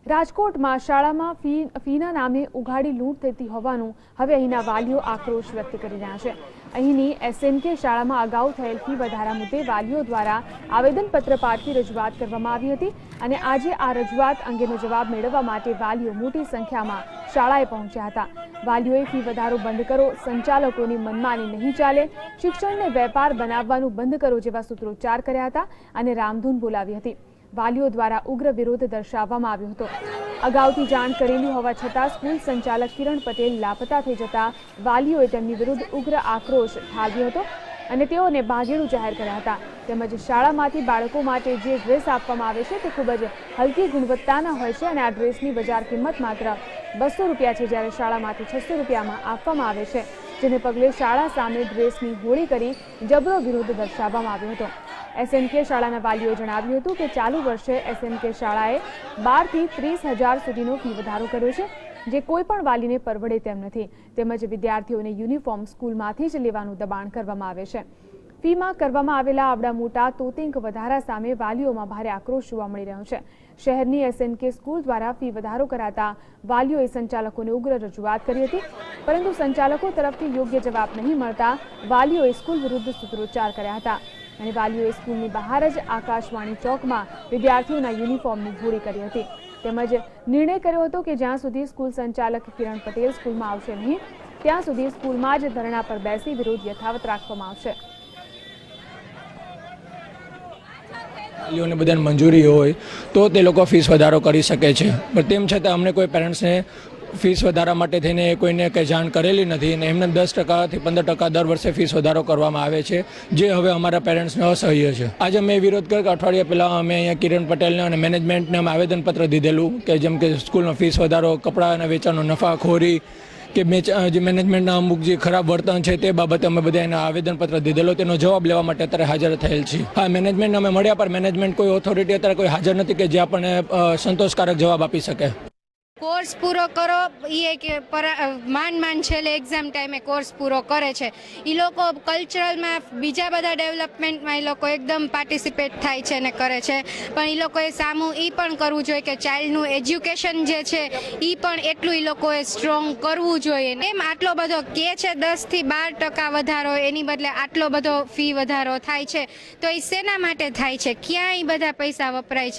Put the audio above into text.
રાજકોટમાં શાળામાં ફીના નામે ઉઘાડી લૂંટ થતી હોવાનું હવે અહીંના વાલીઓ આક્રોશ વ્યક્ત કરી રહ્યા છે। અહીંની એસએનકે શાળામાં અગાઉ થયેલ ફી વધારા મુદ્દે વાલીઓ દ્વારા આવેદનપત્ર પાઠવી રજૂઆત કરવામાં આવી હતી અને આજે આ રજૂઆત અંગેનો જવાબ મેળવવા માટે વાલીઓ મોટી સંખ્યામાં શાળાએ પહોંચ્યા હતા। વાલીઓએ ફી વધારો બંધ કરો, સંચાલકોની મનમાની નહીં ચાલે, શિક્ષણને વેપાર બનાવવાનું બંધ કરો જેવા સૂત્રોચ્ચાર કર્યા હતા અને રામધૂન બોલાવી હતી। વાલીઓ દ્વારા ઉગ્ર વિરોધ દર્શાવવામાં આવ્યો હતો। અગાઉથી જાણ કરેલી હોવા છતાં સ્કૂલ સંચાલક કિરણ પટેલ લાપતા થઈ જતા વાલીઓએ તેમની વિરુદ્ધ ઉગ્ર આક્રોશ ઠાલવ્યો હતો અને તેઓને ભાગેડુ જાહેર કર્યા હતા। તેમજ શાળામાંથી બાળકો માટે જે ડ્રેસ આપવામાં આવે છે તે ખૂબ જ હલકી ગુણવત્તાના હોય છે અને આ ડ્રેસની બજાર કિંમત માત્ર 200 રૂપિયા છે, જ્યારે શાળામાંથી 600 રૂપિયામાં આપવામાં આવે છે, જેને પગલે શાળા સામે ડ્રેસની હોળી કરી જબરો વિરોધ દર્શાવવામાં આવ્યો હતો। એસએનકે શાળાના વાલીઓએ જણાવ્યું હતું કે ચાલુ વર્ષે એસએનકે શાળાએ 12 થી 30,000 સુધીનો ફી વધારો કર્યો છે, જે કોઈ પણ વાલીને પરવડે તેમ નથી। તેમજ વિદ્યાર્થીઓને યુનિફોર્મ સ્કૂલમાંથી જ લેવાનું દબાણ કરવામાં આવે છે। ફીમાં કરવામાં આવેલા આવડા મોટા તોતિંક વધારા સામે વાલીઓમાં ભારે આક્રોશ જોવા મળી રહ્યો છે। શહેરની એસએનકે સ્કૂલ દ્વારા ફી વધારો કરાતા વાલીઓએ સંચાલકોને ઉગ્ર રજૂઆત કરી હતી, પરંતુ સંચાલકો તરફથી યોગ્ય જવાબ નહીં મળતા વાલીઓએ સ્કૂલ વિરુદ્ધ સૂત્રોચ્ચાર કર્યા હતા અને વાલીઓએ સ્કૂલની બહાર જ આકાશવાણી ચોકમાં વિદ્યાર્થીઓના યુનિફોર્મની હોળી કરી હતી। તેમજ નિર્ણય કર્યો હતો કે જ્યાં સુધી સ્કૂલ સંચાલક કિરણ પટેલ સ્કૂલમાં આવશે નહીં ત્યાં સુધી સ્કૂલમાં જ ધરણા પર બેસી વિરોધ યથાવત રાખવામાં આવશે। વાલીઓને બધાને મંજૂરી હોય તો તે લોકો ફીસ વધારો કરી શકે છે, પણ તેમ છતાં અમને કોઈ પેરેન્ટ્સને ફીસ વધારા માટે થઈને કોઈને કંઈ જાણ કરેલી નથી અને એમને 10% થી 15% દર વર્ષે ફીસ વધારો કરવામાં આવે છે, જે હવે અમારા પેરેન્ટ્સને અસહ્ય છે। આજે અમે વિરોધ કર્યો કે અઠવાડિયા પહેલાં અમે અહીંયા કિરણ પટેલને અને મેનેજમેન્ટને અમે આવેદનપત્ર દીધેલું કે જેમ કે સ્કૂલનો ફીસ વધારો, કપડાના વેચાણનો નફાખોરી કે જે મેનેજમેન્ટના અમુક જે ખરાબ વર્તન છે તે બાબતે અમે બધા એના આવેદનપત્ર દીધેલો, તેનો જવાબ લેવા માટે અત્યારે હાજર થયેલ છીએ। હા, મેનેજમેન્ટને અમે મળ્યા, પણ મેનેજમેન્ટ કોઈ ઓથોરિટી અત્યારે કોઈ હાજર નથી કે જે આપણને સંતોષકારક જવાબ આપી શકે। કોર્સ પૂરો કરો એ કે માંડ છેલ્લે એક્ઝામ ટાઈમે કોર્સ પૂરો કરે છે। એ લોકો કલ્ચરલમાં બીજા બધા ડેવલપમેન્ટમાં એ લોકો એકદમ પાર્ટિસિપેટ થાય છે ને કરે છે, પણ એ લોકોએ સામું એ પણ કરવું જોઈએ કે ચાઇલ્ડનું એજ્યુકેશન જે છે એ પણ એટલું એ લોકોએ સ્ટ્રોંગ કરવું જોઈએ। એમ આટલો બધો કે છે 10 થી 12% વધારો, એની બદલે આટલો બધો ફી વધારો થાય છે, તો એ શેના માટે થાય છે? ક્યાં એ બધા પૈસા વપરાય છે?